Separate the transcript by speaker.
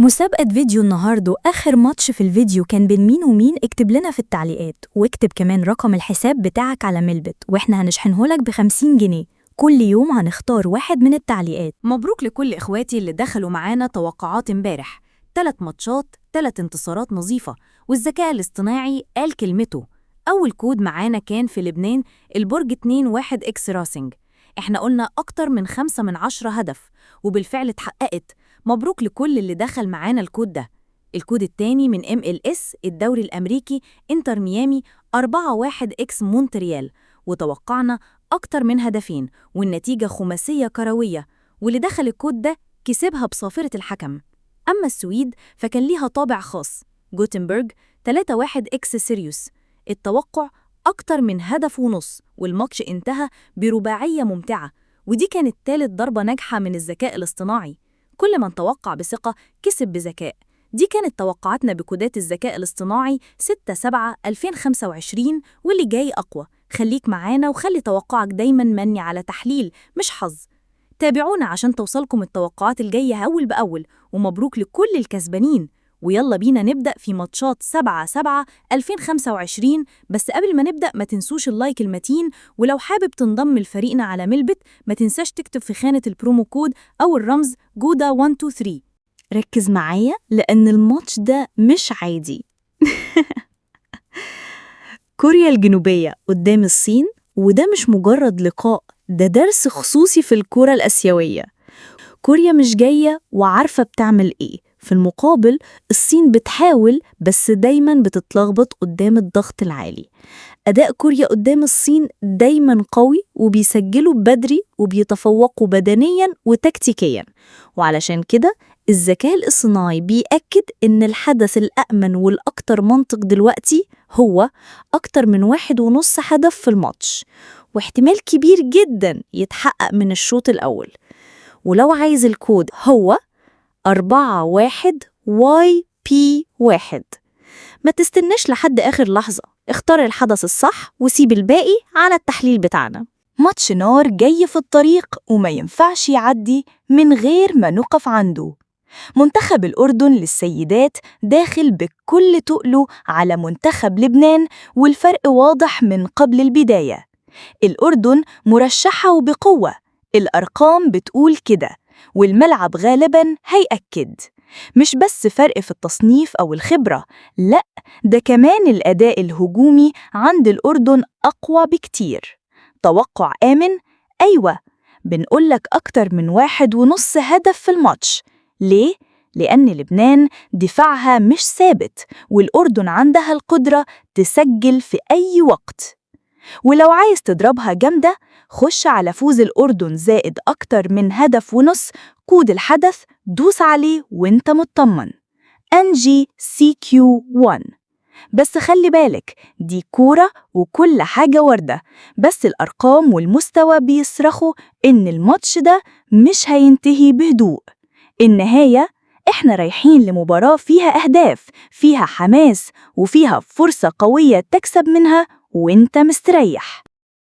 Speaker 1: مسابقة فيديو النهاردة. آخر ماتش في الفيديو كان بين مين ومين؟ اكتب لنا في التعليقات، واكتب كمان رقم الحساب بتاعك على ميلبت، واحنا هنشحنهولك ب50 جنيه. كل يوم هنختار واحد من التعليقات.
Speaker 2: مبروك لكل إخواتي اللي دخلوا معانا توقعات امبارح. 3 ماتشات، 3 انتصارات نظيفة، والذكاء الاصطناعي قال كلمته. أول كود معانا كان في لبنان البرج 21 إكس راسنج. احنا قلنا أكتر من 5 من 10 هدف، وبالفعل اتحققت. مبروك لكل اللي دخل معانا الكود ده. الكود التاني من MLS الدوري الأمريكي انتر ميامي 41 إكس مونتريال، وتوقعنا أكتر من هدفين، والنتيجة خماسية كروية، واللي دخل الكود ده كسبها بصافرة الحكم. أما السويد فكان ليها طابع خاص، جوتنبرج 31 إكس سيريوس. التوقع أكتر من هدف ونص، والماتش انتهى برباعية ممتعة، ودي كانت تالت ضربة ناجحة من الذكاء الاصطناعي. كل من توقع بثقة كسب بذكاء. دي كانت توقعاتنا بكودات الذكاء الاصطناعي 6/7/2025، واللي جاي أقوى. خليك معانا وخلي توقعك دايما مبني على تحليل مش حظ. تابعونا عشان توصلكم التوقعات الجاية أول بأول، ومبروك لكل الكسبانين. ويلا بينا نبدأ في ماتشات 7/7/2025. بس قبل ما نبدأ ما تنسوش اللايك المتين، ولو حابب تنضم لفريقنا على ميلبت ما تنساش تكتب في خانة البرومو كود أو الرمز جودا 123.
Speaker 1: ركز معايا لأن الماتش ده مش عادي. كوريا الجنوبية قدام الصين، وده مش مجرد لقاء، ده درس خصوصي في الكرة الآسيوية. كوريا مش جاية وعارفة بتعمل إيه، في المقابل الصين بتحاول بس دايماً بتتلخبط قدام الضغط العالي. أداء كوريا قدام الصين دايماً قوي، وبيسجلوا بدري وبيتفوقوا بدنياً وتكتيكياً، وعلشان كده الذكاء الاصطناعي بيأكد إن الحدث الأأمن والأكتر منطق دلوقتي هو أكتر من 1.5 هدف في الماتش، واحتمال كبير جداً يتحقق من الشوط الأول. ولو عايز الكود هو 41YP1. ما تستناش لحد آخر لحظة، اختار الحدث الصح وسيب الباقي على التحليل بتاعنا.
Speaker 3: ماتش نار جاي في الطريق وما ينفعش يعدي من غير ما نقف عنده. منتخب الأردن للسيدات داخل بكل تقله على منتخب لبنان، والفرق واضح من قبل البداية. الأردن مرشحة وبقوة، الأرقام بتقول كده، والملعب غالباً هيأكد. مش بس فرق في التصنيف أو الخبرة، لأ، ده كمان الأداء الهجومي عند الأردن أقوى بكتير. توقع آمن؟ أيوة، بنقولك أكتر من 1.5 هدف في الماتش. ليه؟ لأن لبنان دفاعها مش ثابت، والأردن عندها القدرة تسجل في أي وقت. ولو عايز تضربها جامدة، خش على فوز الأردن زائد أكتر من 1.5 هدف، كود الحدث دوس عليه وانت مطمن NGCQ1. بس خلي بالك، دي كورة وكل حاجة وردة، بس الأرقام والمستوى بيصرخوا إن الماتش ده مش هينتهي بهدوء. النهاية إحنا رايحين لمباراة فيها أهداف، فيها حماس، وفيها فرصة قوية تكسب منها وإنت مستريح.